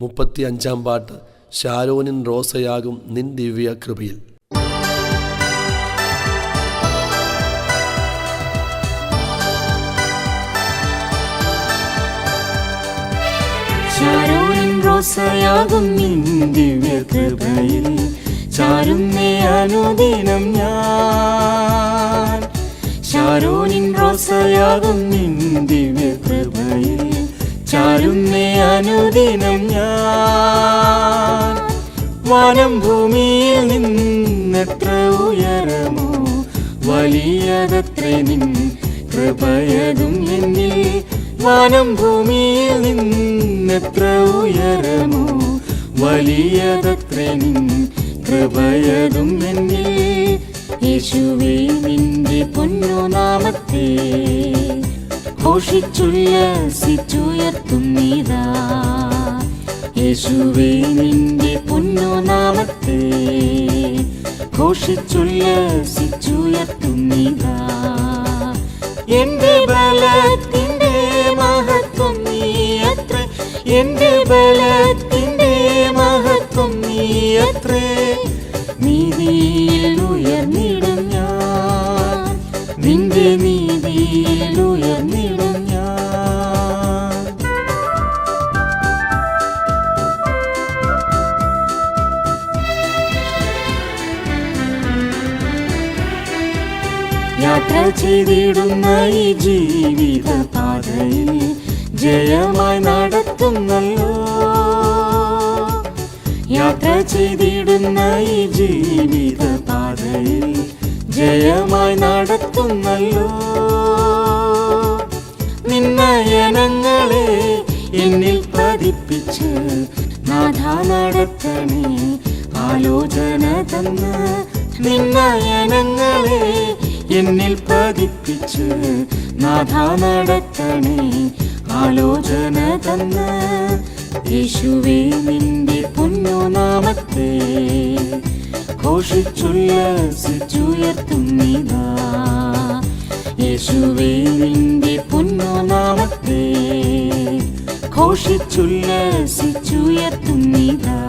35 പാട്ട്. ശാരോനിൻ റോസയാകും നിൻ ദിവ്യ കൃപയിൽ. ശാരോനിൻ റോസയാകും നിൻ ദിവ്യ കൃപയിൽ ചാരുന്നേ അനുദിനം ഞാൻ. ശാരോനിൻ റോസയാകും നിൻ ദിവ്യ കൃപയിൽ ചാരുന്നേ അനുദിനം ഞാൻ. വാനം ഭൂമിയിൽ നിന്നെത്ര ഉയരമോ വലിയതത്രേ നിൻ കൃപയതും എന്നിൽ. വാനം ഭൂമിയിൽ നിന്നെത്ര ഉയരമോ വലിയതത്രേ നിൻ കൃപയതും എന്നിൽ. യേശുവേ നിന്റെ പൊന്നുനാമത്തെ ഘോഷിച്ചുല്ലസിച്ചുയർത്തുന്നീതാ. യേശുവേ നിന്റെ പൊന്നുനാമത്തെ ഘോഷിച്ചുല്ലസിച്ചുയർത്തുന്നീതാ. എന്റെ ബലത്തിന്റെ മഹത്വം നീയത്രേ, എന്റെ ബലത്തിന്റെ മഹത്വം നീയത്രേ. നീതിയിൽ ഉയർന്നിടും ഞാൻ, നിന്റെ നീതിയിൽ ഉയർന്നിടും ഞാൻ. യാത്ര ചെയ്തിടുന്ന ഈ ജീവിത പാതയിൽ ജയമായി നടത്തുന്നല്ലോ. യാത്ര ചെയ്തിടുന്ന ഈ ജീവിത പാതയിൽ ജയമായി നടത്തുന്നല്ലോ. നിന്നയനങ്ങളെ എന്നിൽ പതിപ്പിച്ച് നാഥ നടത്തണേ ആലോചന തന്ന്. നിന്നയനങ്ങളെ എന്നിൽ പതിപ്പിച്ച് നാഥ നടത്തണേ ആലോചന തന്ന്. യേശുവേ നിന്റെ പൊന്നുനാമത്തെ ഘോഷിച്ചുല്ലസിച്ചുയർത്തുന്നീതാ. യേശുവേ നിന്റെ പൊന്നുനാമത്തെ ഘോഷിച്ചുല്ലസിച്ചുയർത്തുന്നീതാ.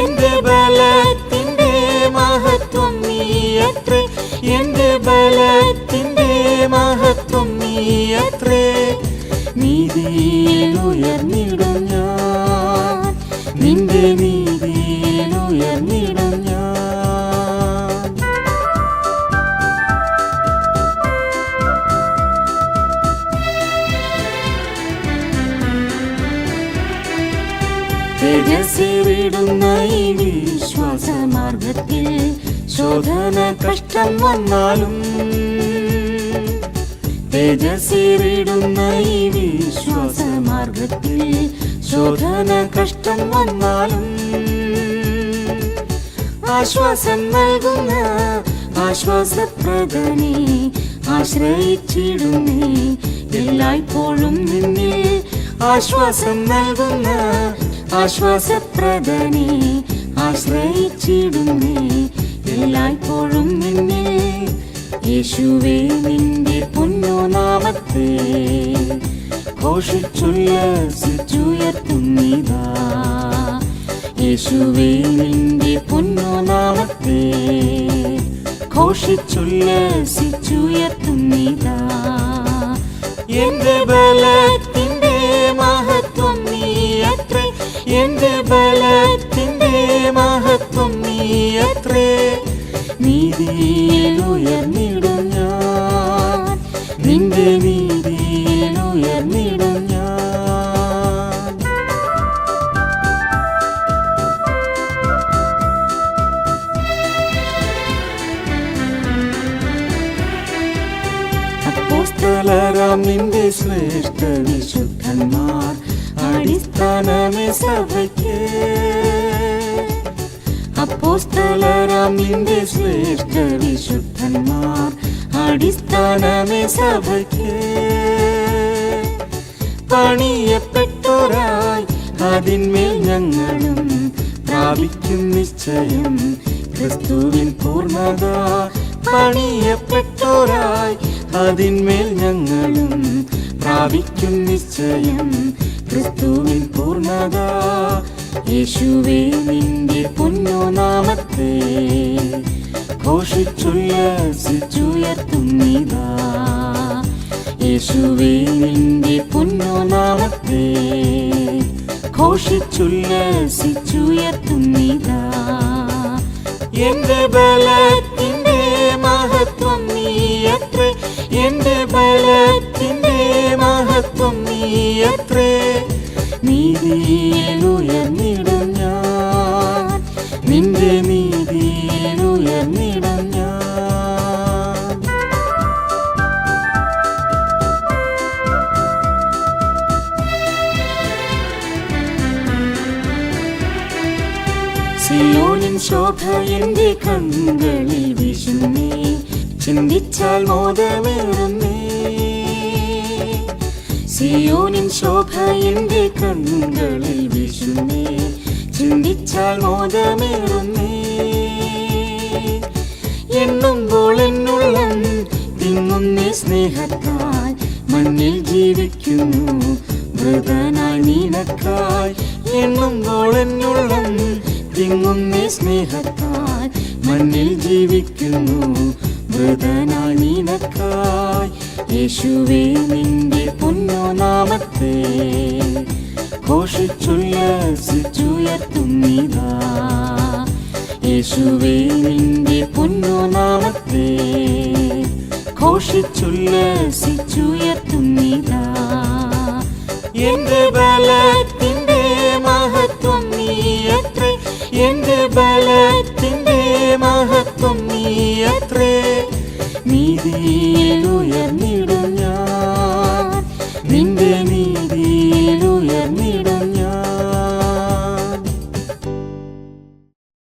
എന്റെ ബലത്തിന്റെ മഹത്വം നീയത്രേ, എന്റെ ബലത്തിന്റെ മഹത്വം നീയത്രേ. നീതിയിൽ ഉയർന്നിടും ഞാൻ, നിന്റെ നീതിയിൽ ഉയർന്നിടും ഞാൻ. തേജസ്സിടുന്ന ഈ വിശ്വാസമാർഗത്തിൽ ശോധന കഷ്ടം വന്നാലും, തേജസ്സിടുന്ന ഈ വിശ്വാസമാർഗത്തിൽ ശോധന കഷ്ടം വന്നാലും, ആശ്വാസം നൽകുന്ന ആശ്വാസപ്രദനെ ആശ്രയിച്ചിടുന്നേ എല്ലായ്പ്പോഴും നിന്നിൽ. ആശ്വാസം നൽകുന്ന ആശ്വാസപ്രദനെ ആശ്രയിച്ചിടുന്നേ എല്ലായ്പ്പോഴും നിന്നിൽ. യേശുവേ നിന്റെ പൊന്നുനാമത്തെ ഘോഷിച്ചുല്ലസിച്ചുയർത്തുന്നീതാ. യേശുവേ നിന്റെ പൊന്നുനാമത്തെ ഘോഷിച്ചുല്ലസിച്ചുയർത്തുന്നീതാ. എന്റെ ബലത്തിന്റെ മഹത്വം നീയത്രേ, എന്റെ ബലത്തിന്റെ മഹത്വം നീയത്രേ. നീതിയിൽ ഉയർന്നിടും ഞാൻ, നിന്റെ നീതിയിൽ ഉയർന്നിടും ഞാൻ. അപ്പോസ്തലരാം നിന്റെ ശ്രേഷ്ഠ വിശുദ്ധന്മാർ അടിസ്ഥാനമേ സഭയ്ക്ക്. അപ്പോസ്തലരാം നിന്റെ ശ്രേഷ്ഠ വിശുദ്ധന്മാർ അടിസ്ഥാനമേ സഭയ്ക്ക്. പണിയപ്പെട്ടോരായി അതിന്മേൽ ഞങ്ങളും പ്രാപിക്കും നിശ്ചയം ക്രിസ്തുവിൻ പൂർണ്ണത. പണിയപ്പെട്ടോരായി അതിന്മേൽ ഞങ്ങളും പ്രാപിക്കും നിശ്ചയം ക്രിസ്തുവിൻ പൂർണ്ണത. യേശുവേ നിന്റെ പൊന്നുനാമത്തെ ഘോഷിച്ചുല്ലസിച്ചുയർത്തുന്നിതാ. യേശുവേ നിന്റെ പൊന്നുനാമത്തെ ഘോഷിച്ചുല്ലസിച്ചുയർത്തുന്നിതാ. എന്റെ ബലത്തിന്റെ മഹത്വം നീയത്രേ, എന്റെ ബലത്തിന്റെ മഹത്വം നീയത്രേ. നീതിയിൽ ഉയർന്നിടും ഞാൻ, നിന്റെ നീതിയിൽ ഉയർന്നിടും ഞാൻ. സിയോനിൻ ശോഭ എന്റെ കണ്ണുകളിൽ വീശുന്നേ, ചിന്തിച്ചാൽ മോദമേറുന്നേ. സിയോനിൻ ശോഭ എന്റെ കണ്ണുകളിൽ വീശുന്നേ, ചിന്തിച്ചാൽ മോദമേറുന്നേ. എണ്ണുമ്പോൾ എന്നുള്ളം തിങ്ങുന്നേ സ്നേഹത്താൽ, മണ്ണിൽ ജീവിക്കുന്നു വൃതനായി നിനക്കായി. എണ്ണുമ്പോൾ എന്നുള്ളം തിങ്ങുന്നേ സ്നേഹത്താൽ, മണ്ണിൽ ജീവിക്കുന്നു വൃതനായി നിനക്കായി. യേശുവേ നിന്റെ പൊന്നുനാമത്തെ ഘോഷിച്ചുല്ലസിച്ചുയർത്തുന്നിതാ. യേശുവേ നിന്റെ പൊന്നുനാമത്തെ ഘോഷിച്ചുല്ലസിച്ചുയർത്തുന്നിതാ. എന്റെ ബലത്തിൽ